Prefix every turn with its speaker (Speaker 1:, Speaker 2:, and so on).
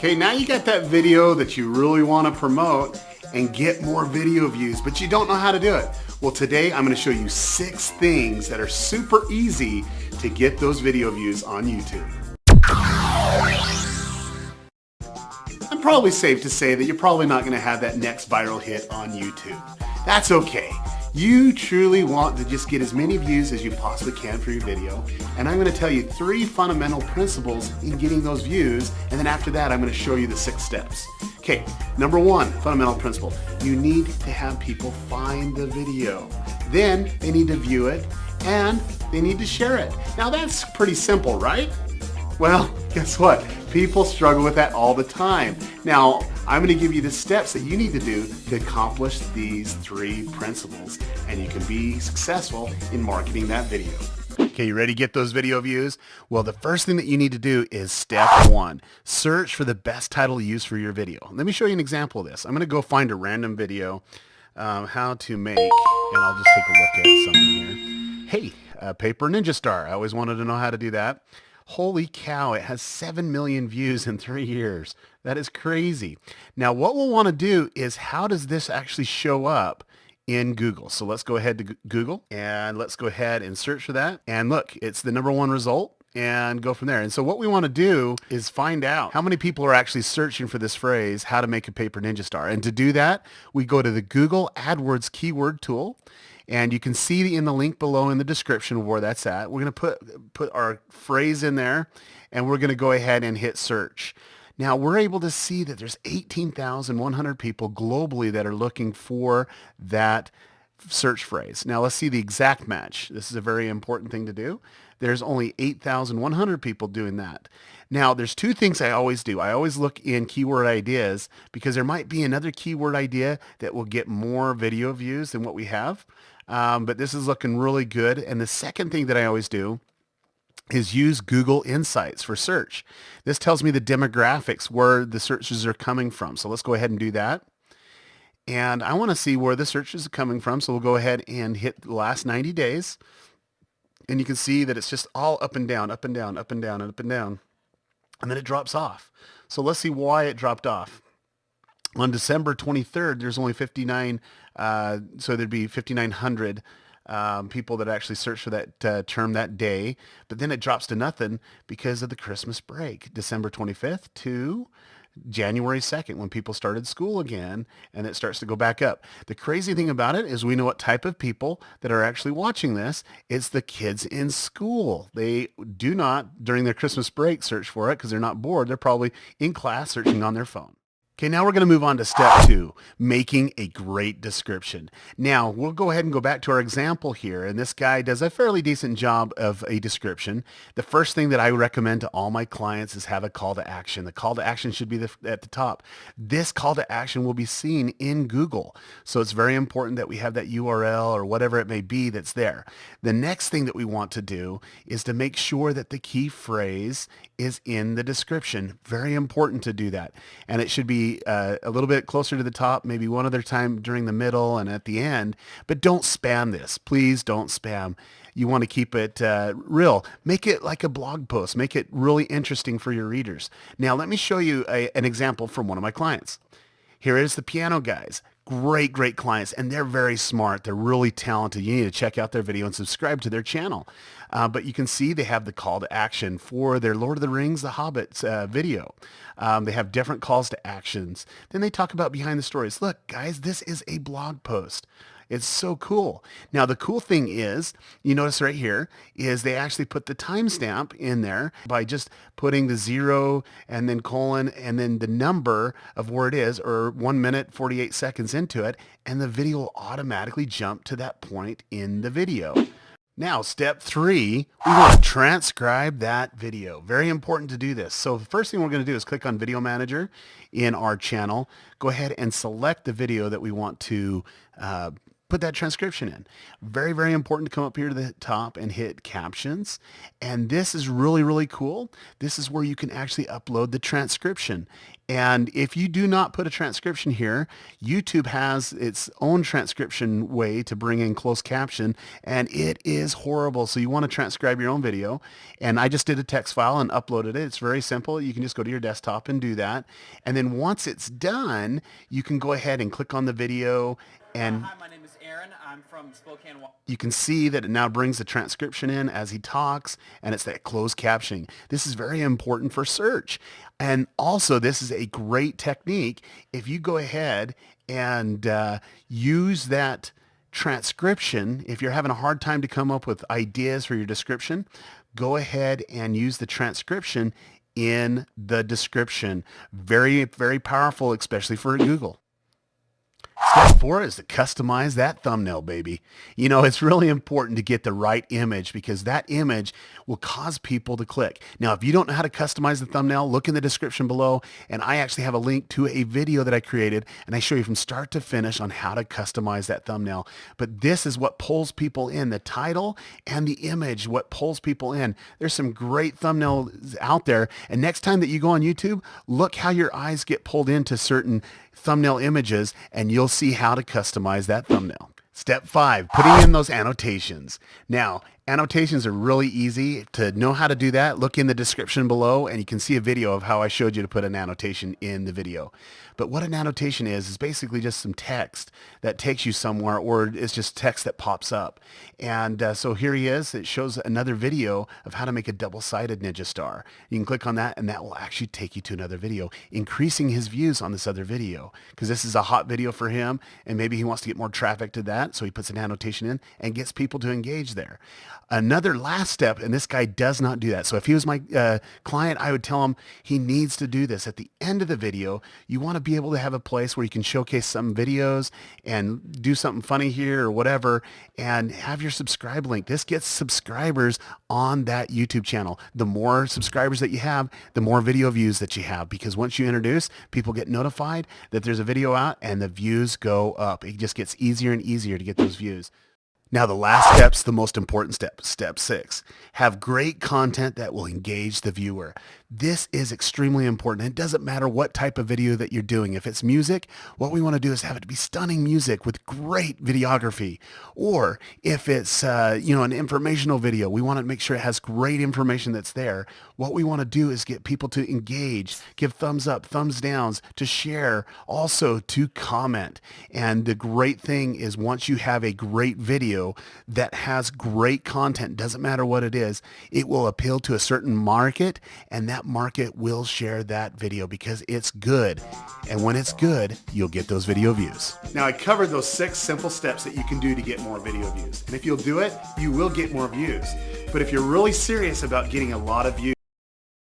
Speaker 1: Okay, now you got that video that you really want to promote and get more video views, but you don't know how to do it. Well, today I'm going to show you 6 things that are super easy to get those video views on YouTube. I'm probably safe to say that you're probably not going to have that next viral hit on YouTube. That's okay. You truly want to just get as many views as you possibly can for your video, and I'm going to tell you 3 fundamental principles in getting those views, and then after that I'm going to show you the 6 steps. Okay, number 1 fundamental principle, you need to have people find the video. Then they need to view it and they need to share it. Now that's pretty simple, right? Well, guess what? People struggle with that all the time. Now, I'm going to give you the steps that you need to do to accomplish these 3 principles, and you can be successful in marketing that video. Okay, you ready to get those video views? Well, the first thing that you need to do is step 1. Search for the best title to use for your video. Let me show you an example of this. I'm going to go find a random video, how to make, and I'll just take a look at something here. Hey, Paper Ninja Star. I always wanted to know how to do that. Holy cow, it has 7 million views in 3 years. That is crazy. Now, what we'll want to do is how does this actually show up in Google? So let's go ahead to Google and let's go ahead and search for that. And look, it's the #1 result and go from there. And so what we want to do is find out how many people are actually searching for this phrase, how to make a paper ninja star. And to do that, we go to the Google AdWords keyword tool. And you can see in the link below in the description of where that's at. We're going to put our phrase in there, and we're going to go ahead and hit search. Now, we're able to see that there's 18,100 people globally that are looking for that search phrase. Now, let's see the exact match. This is a very important thing to do. There's only 8,100 people doing that. Now, there's 2 things I always do. I always look in keyword ideas because there might be another keyword idea that will get more video views than what we have. But this is looking really good. And the second thing that I always do is use Google Insights for search. This tells me the demographics where the searches are coming from. So let's go ahead and do that. And I want to see where the searches are coming from. So we'll go ahead and hit the last 90 days. And you can see that it's just all up and down, up and down, up and down, and up and down. And then it drops off. So let's see why it dropped off. On December 23rd, there's only 59, so there'd be 5,900 people that actually searched for that term that day. But then it drops to nothing because of the Christmas break, December 25th to January 2nd, when people started school again, and it starts to go back up. The crazy thing about it is we know what type of people that are actually watching this. It's the kids in school. They do not, during their Christmas break, search for it because they're not bored. They're probably in class searching on their phone. Okay, now we're going to move on to step 2, making a great description. Now, we'll go ahead and go back to our example here, and this guy does a fairly decent job of a description. The first thing that I recommend to all my clients is have a call to action. The call to action should be at the top. This call to action will be seen in Google, so it's very important that we have that URL or whatever it may be that's there. The next thing that we want to do is to make sure that the key phrase is in the description. Very important to do that, and it should be a little bit closer to the top, maybe one other time during the middle and at the end, but don't spam this. Please don't spam. You want to keep it real. Make it like a blog post. Make it really interesting for your readers. Now, let me show you an example from one of my clients. Here is the Piano Guys. Great clients, and they're very smart. They're really talented. You need to check out their video and subscribe to their channel. But you can see they have the call to action for their Lord of the Rings, The Hobbits video. They have different calls to actions. Then they talk about behind the stories. Look, guys, this is a blog post. It's so cool. Now, the cool thing is, you notice right here, is they actually put the timestamp in there by just putting the 0 and then colon and then the number of where it is, or 1 minute, 48 seconds into it, and the video will automatically jump to that point in the video. Now, step 3, we want to transcribe that video. Very important to do this. So the first thing we're going to do is click on Video Manager in our channel. Go ahead and select the video that we want to put that transcription in. Very, very important to come up here to the top and hit captions. And this is really, really cool. This is where you can actually upload the transcription. And if you do not put a transcription here, YouTube has its own transcription way to bring in closed caption, and it is horrible. So you want to transcribe your own video. And I just did a text file and uploaded it. It's very simple. You can just go to your desktop and do that. And then once it's done, you can go ahead and click on the video and
Speaker 2: Hi, my name is Aaron. I'm from Spokane.
Speaker 1: You can see that it now brings the transcription in as he talks, and it's that closed captioning. This is very important for search. And also, this is a great technique. If you go ahead and use that transcription, if you're having a hard time to come up with ideas for your description, go ahead and use the transcription in the description. Very, very powerful, especially for Google. Step 4 is to customize that thumbnail, baby. You know, it's really important to get the right image because that image will cause people to click. Now, if you don't know how to customize the thumbnail, look in the description below, and I actually have a link to a video that I created, and I show you from start to finish on how to customize that thumbnail. But this is what pulls people in, the title and the image, what pulls people in. There's some great thumbnails out there, and next time that you go on YouTube, look how your eyes get pulled into certain thumbnail images, and you'll see how to customize that thumbnail. Step 5, putting in those annotations. Now, annotations are really easy. To know how to do that, look in the description below and you can see a video of how I showed you to put an annotation in the video. But what an annotation is basically just some text that takes you somewhere, or it's just text that pops up. And so here he is. It shows another video of how to make a double-sided ninja star. You can click on that and that will actually take you to another video, increasing his views on this other video because this is a hot video for him and maybe he wants to get more traffic to that. So he puts an annotation in and gets people to engage there. Another last step, and this guy does not do that. So if he was my client, I would tell him he needs to do this. At the end of the video, you want to be able to have a place where you can showcase some videos and do something funny here or whatever and have your subscribe link. This gets subscribers on that YouTube channel. The more subscribers that you have, the more video views that you have, because once you introduce, people get notified that there's a video out and the views go up. It just gets easier and easier to get those views. Now, the last step's the most important step, step 6. Have great content that will engage the viewer. This is extremely important. It doesn't matter what type of video that you're doing. If it's music, what we want to do is have it be stunning music with great videography. Or if it's an informational video, we want to make sure it has great information that's there. What we want to do is get people to engage, give thumbs up, thumbs downs, to share, also to comment. And the great thing is once you have a great video that has great content, doesn't matter what it is, it will appeal to a certain market, and that market will share that video because it's good. And when it's good, you'll get those video views. Now, I covered those 6 simple steps that you can do to get more video views. And if you'll do it, you will get more views. But if you're really serious about getting a lot of views,